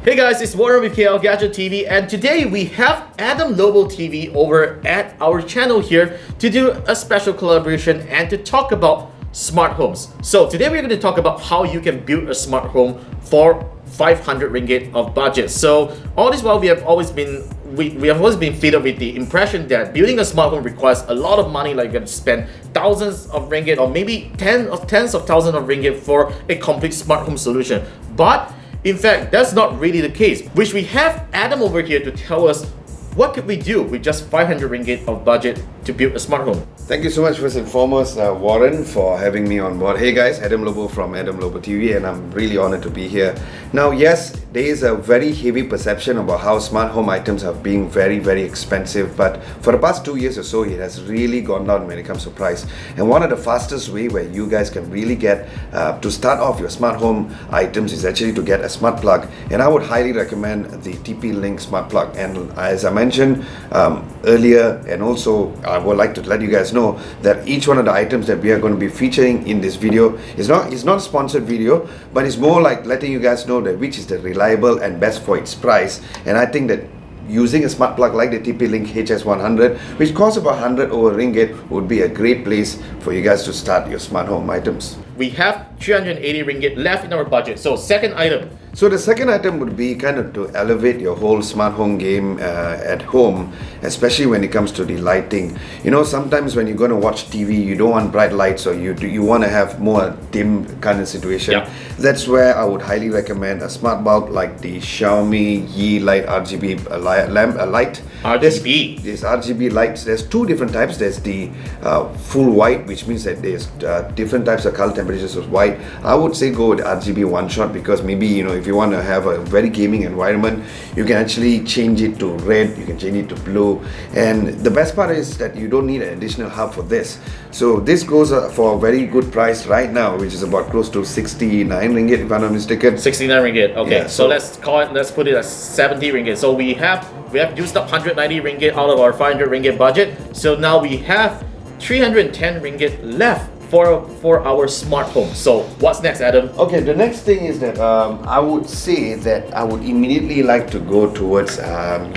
Hey guys, it's Warren with KLGadgetTV, and today we have Adam Lobo TV over at our channel here to do a special collaboration and to talk about smart homes. So today we're going to talk about how you can build a smart home for 500 ringgit of budget. So all this while we have always been fed up with the impression that building a smart home requires a lot of money, like you're going to spend thousands of ringgit or maybe tens of thousands of ringgit for a complete smart home solution. But in fact, that's not really the case, which we have Adam over here to tell us what could we do with just 500 ringgit of budget to build a smart home. Thank you so much first and foremost, Warren, for having me on board. Hey guys, Adam Lobo from Adam Lobo TV, and I'm really honored to be here. Now yes, there is a very heavy perception about how smart home items are being very expensive, but for the past 2 years or so it has really gone down when it comes to price. And one of the fastest way where you guys can really get to start off your smart home items is actually to get a smart plug, and I would highly recommend the TP-Link smart plug. And as I mentioned earlier, and also I would like to let you guys know that each one of the items that we are going to be featuring in this video is not a sponsored video, but it's more like letting you guys know that which is the reliable and best for its price. And I think that using a smart plug like the TP-Link HS100, which costs about 100 over ringgit, would be a great place for you guys to start your smart home items. We have 380 ringgit left in our budget. So second item. So the second item would be kind of to elevate your whole smart home game at home, especially when it comes to the lighting. You know, sometimes when you're going to watch TV, you don't want bright lights, or you want to have more dim kind of situation. Yeah. That's where I would highly recommend a smart bulb like the Xiaomi Yi Light RGB light. RGB. There's RGB lights. There's two different types. There's the full white, which means that there's different types of color temperatures of white. I would say go with RGB one shot, because maybe, you know, if you want to have a very gaming environment, you can actually change it to red, you can change it to blue. And the best part is that you don't need an additional hub for this. So this goes for a very good price right now, which is about close to 69 ringgit if I'm not mistaken. 69 ringgit. Okay, Yeah, so let's put it as 70 ringgit. So we have used up 190 ringgit out of our 500 ringgit budget. So now we have 310 ringgit left for our smart home. So what's next, Adam? Okay, the next thing is that I would say that I would immediately like to go towards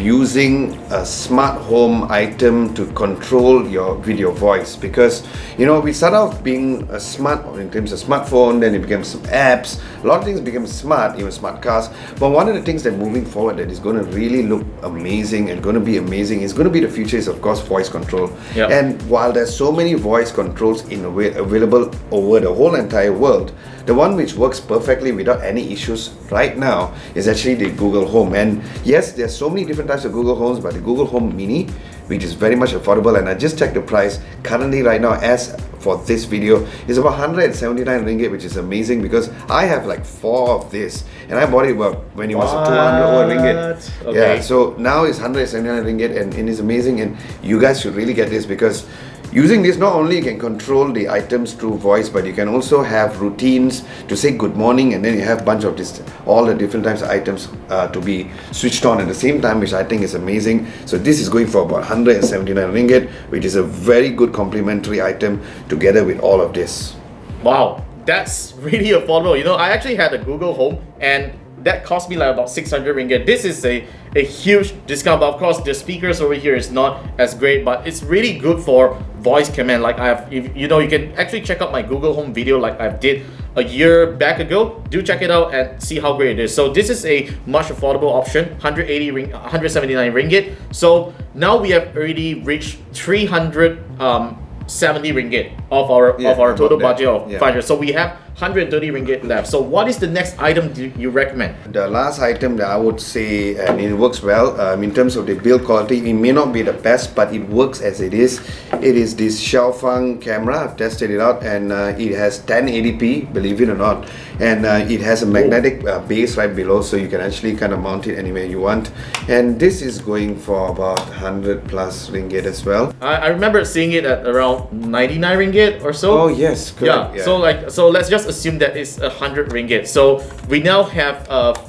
using a smart home item to control your video voice, because you know, we start off being a smart in terms of smartphone, then it becomes some apps, a lot of things become smart, even smart cars. But one of the things that moving forward that is going to really look amazing and going to be amazing is going to be the future is of course voice control. Yep. And while there's so many voice controls in a way available over the whole entire world, the one which works perfectly without any issues right now is actually the Google Home. And yes, there's so many different types of Google Homes, but the Google Home Mini, which is very much affordable, and I just checked the price currently right now as for this video, is about 179 ringgit, which is amazing because I have like 4 of this, and I bought it when it was 200 over ringgit. Okay. Yeah, so now it's 179 ringgit, and it is amazing, and you guys should really get this, because using this, not only you can control the items through voice, but you can also have routines to say good morning, and then you have a bunch of this, all the different types of items to be switched on at the same time, which I think is amazing. So this is going for about 179 ringgit, which is a very good complementary item together with all of this. Wow, that's really affordable. You know, I actually had a Google Home, and that cost me like about 600 ringgit. This is a huge discount, but of course the speakers over here is not as great, but it's really good for voice command. Like I have, you know, you can actually check out my Google Home video like I did a year back ago. Do check it out and see how great it is. So this is a much affordable option, 179 ringgit. So now we have already reached 370 ringgit of our total budget of 500. So we have 130 ringgit left. So what is the next item do you recommend? The last item that I would say, and it works well in terms of the build quality, it may not be the best, but it works as it is. It is this Xiaofang camera. I've tested it out, and it has 1080p, believe it or not, and it has a magnetic base right below, so you can actually kind of mount it anywhere you want. And this is going for about 100 plus ringgit as well. I remember seeing it at around 99 ringgit or so. Oh yes, correct. Yeah. So let's just assume that it's 100 ringgit. So we now have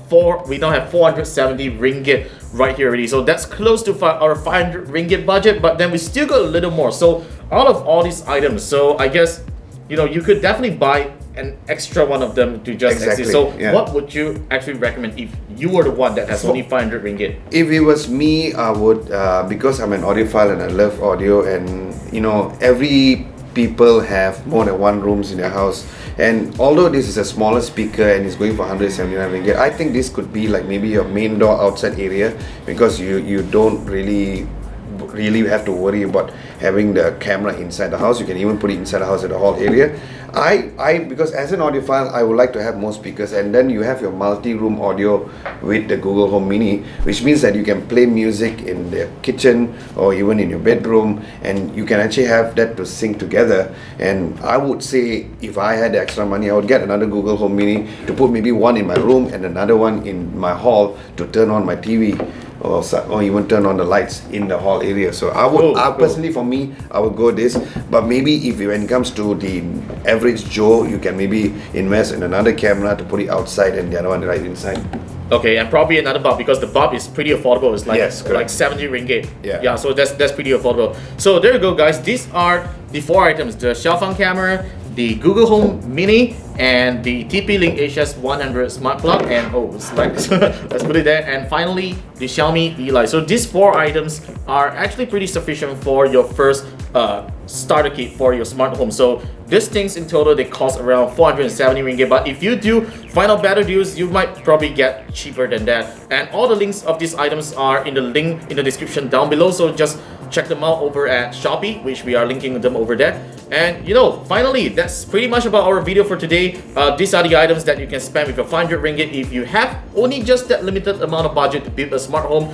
470 ringgit right here already. So that's close to our 500 ringgit budget, but then we still got a little more. So out of all these items, so I guess, you know, you could definitely buy an extra one of them to just Exactly, exist. So yeah. what would you actually recommend if you were the one that has only 500 ringgit? If it was me, I would, because I'm an audiophile and I love audio, and you know, every people have more than one rooms in their house. And although this is a smaller speaker and it's going for 179 ringgit, I think this could be like maybe your main door outside area, because you don't really have to worry about having the camera inside the house. You can even put it inside the house at the hall area. Because as an audiophile, I would like to have more speakers, and then you have your multi-room audio with the Google Home Mini, which means that you can play music in the kitchen or even in your bedroom, and you can actually have that to sync together. And I would say, if I had the extra money, I would get another Google Home Mini to put maybe one in my room and another one in my hall to turn on my TV, or even turn on the lights in the hall area. So I would, personally, for me, I would go this. But maybe when it comes to the average Joe, you can maybe invest in another camera to put it outside and the other one right inside. Okay, and probably another bulb, because the bulb is pretty affordable. It's like, Yes, like 70 ringgit. Yeah. So that's pretty affordable. So there you go, guys. These are the 4 items: the Xiaofang camera, the Google Home Mini, and the TP-Link HS100 smart plug, and it's like let's put it there. And finally, the Xiaomi Eli. So these 4 items are actually pretty sufficient for your first starter kit for your smart home. So these things in total, they cost around 470 ringgit. But if you do find out better deals, you might probably get cheaper than that. And all the links of these items are in the link in the description down below. So just check them out over at Shopee, which we are linking them over there. And you know, finally, that's pretty much about our video for today. These are the items that you can spend with your 500 ringgit if you have only just that limited amount of budget to build a smart home.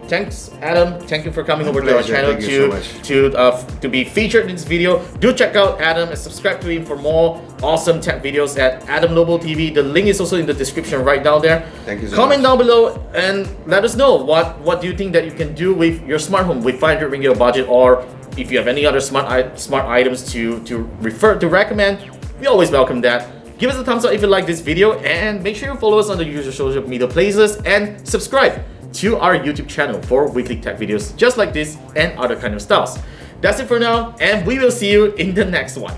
Thanks, Adam. Thank you for coming over to our channel to be featured in this video. Do check out Adam and subscribe to him for more awesome tech videos at Adam Lobo TV. The link is also in the description right down there. Thank you so Comment much. down below and let us know what do you think that you can do with your smart home with 500 ringgit budget, or if you have any other smart items to recommend. We always welcome that. Give us a thumbs up if you like this video, and make sure you follow us on the usual social media places and subscribe to our YouTube channel for weekly tech videos just like this and other kind of stuff. That's it for now, and we will see you in the next one.